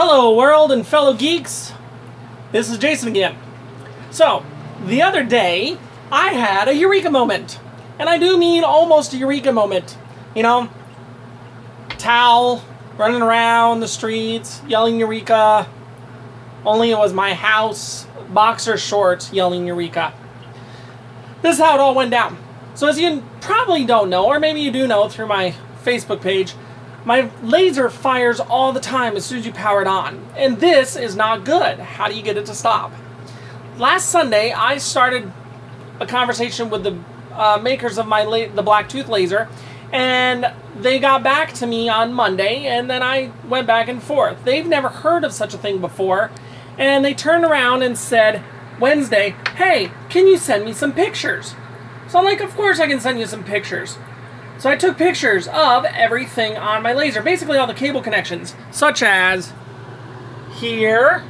Hello world and fellow geeks, this is Jason again. So, the other day, I had a Eureka moment. And I do mean almost a Eureka moment. You know, towel, running around the streets, yelling Eureka. Only it was my house, boxer shorts, yelling Eureka. This is how it all went down. So as you probably don't know, or maybe you do know through my Facebook page, my laser fires all the time as soon as you power it on. And this is not good. How do you get it to stop? Last Sunday, I started a conversation with the makers of the Blacktooth laser, and they got back to me on Monday, and then I went back and forth. They've never heard of such a thing before, and they turned around and said Wednesday, hey, can you send me some pictures? So I'm like, of course I can send you some pictures. So I took pictures of everything on my laser, basically all the cable connections, such as here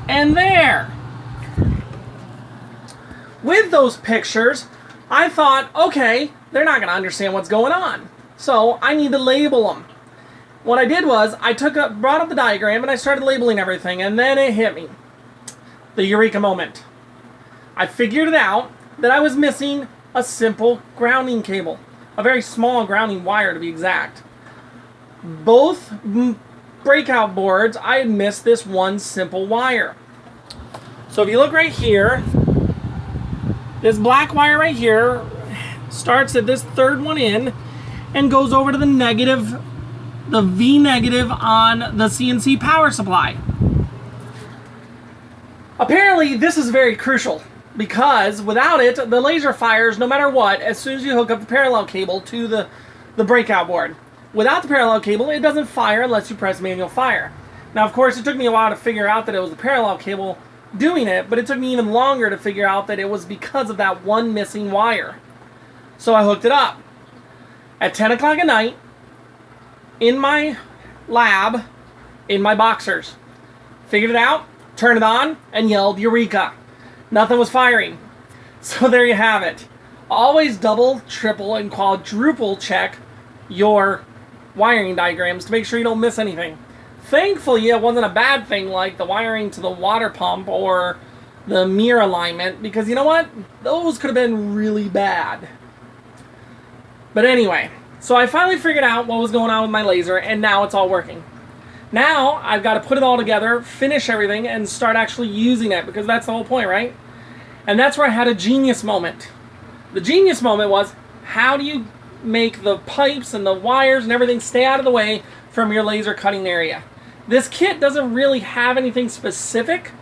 and there. With those pictures, I thought, okay, they're not going to understand what's going on, so I need to label them. What I did was, brought up the diagram and I started labeling everything, and then it hit me. The Eureka moment. I figured it out that I was missing a simple grounding cable. A very small grounding wire, to be exact. Both breakout boards, I had missed this one simple wire. So if you look right here, this black wire right here starts at this third one in and goes over to the negative, the V negative on the CNC power supply. Apparently, this is very crucial, because without it, the laser fires no matter what as soon as you hook up the parallel cable to the breakout board. Without the parallel cable, it doesn't fire unless you press manual fire. Now, of course, it took me a while to figure out that it was the parallel cable doing it, but it took me even longer to figure out that it was because of that one missing wire. So I hooked it up. At 10 o'clock at night, in my lab, in my boxers. Figured it out, turned it on, and yelled Eureka. Nothing was firing. So there you have it. Always double, triple, and quadruple check your wiring diagrams to make sure you don't miss anything. Thankfully, it wasn't a bad thing like the wiring to the water pump or the mirror alignment, because you know what? Those could have been really bad. But anyway, so I finally figured out what was going on with my laser, and now it's all working. Now, I've got to put it all together, finish everything, and start actually using it, because that's the whole point, right? And that's where I had a genius moment. The genius moment was, how do you make the pipes and the wires and everything stay out of the way from your laser cutting area? This kit doesn't really have anything specific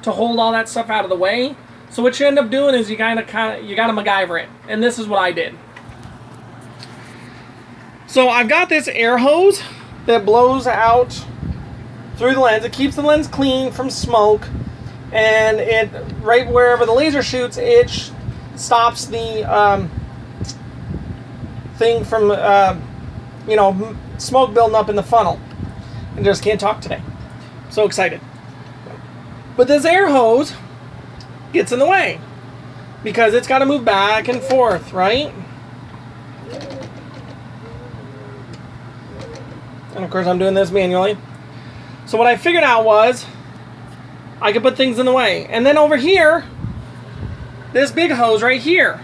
to hold all that stuff out of the way. So what you end up doing is you gotta MacGyver it. And this is what I did. So I've got this air hose that blows out through the lens. It keeps the lens clean from smoke, and it right wherever the laser shoots, it stops the thing from smoke building up in the funnel. And just can't talk today. So excited. But this air hose gets in the way because it's got to move back and forth, right? And of course I'm doing this manually. So what I figured out was I could put things in the way. And then over here, this big hose right here,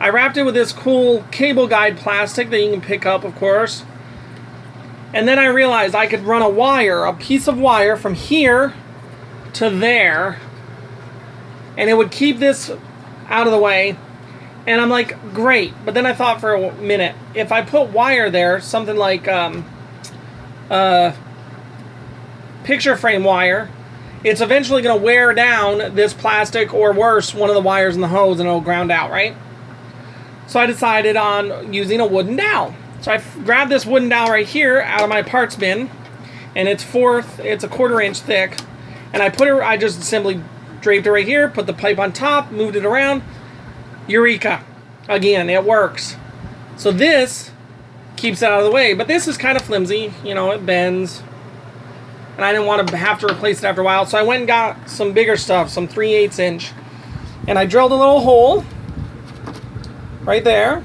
I wrapped it with this cool cable guide plastic that you can pick up, of course. And then I realized I could run a piece of wire from here to there, and it would keep this out of the way. And I'm like, great. But then I thought for a minute, if I put wire there, something like picture frame wire, it's eventually going to wear down this plastic, or worse, one of the wires in the hose, and it'll ground out, right? So I decided on using a wooden dowel. So I grabbed this wooden dowel right here out of my parts bin, and it's a 1/4 inch thick, and I just simply draped it right here, put the pipe on top, moved it around. Eureka. Again, it works. So this keeps it out of the way, but this is kind of flimsy, it bends, and I didn't want to have to replace it after a while, so I went and got some bigger stuff, some 3/8 inch, and I drilled a little hole right there.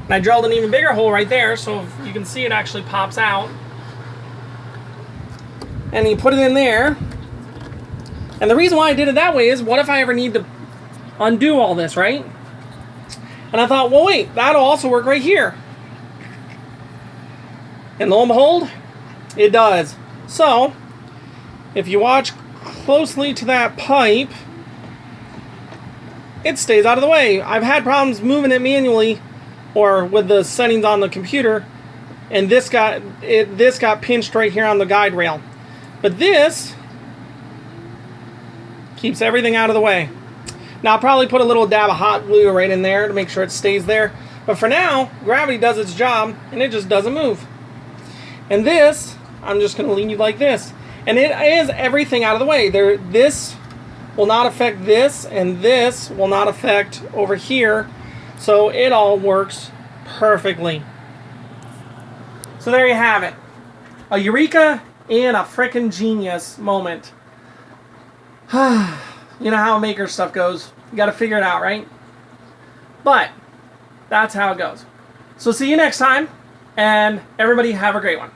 And I drilled an even bigger hole right there, so if you can see it actually pops out. And you put it in there. And the reason why I did it that way is, what if I ever need to undo all this, right? And I thought, well, wait, that'll also work right here. And lo and behold, it does. So, if you watch closely to that pipe, it stays out of the way. I've had problems moving it manually or with the settings on the computer, and this got pinched right here on the guide rail. But this keeps everything out of the way. Now, I'll probably put a little dab of hot glue right in there to make sure it stays there. But for now, gravity does its job, and it just doesn't move. And this, I'm just going to leave like this. And it is everything out of the way. This will not affect this, and this will not affect over here. So it all works perfectly. So there you have it. A Eureka and a frickin' genius moment. You know how maker stuff goes. You got to figure it out, right? But that's how it goes. So see you next time, and everybody have a great one.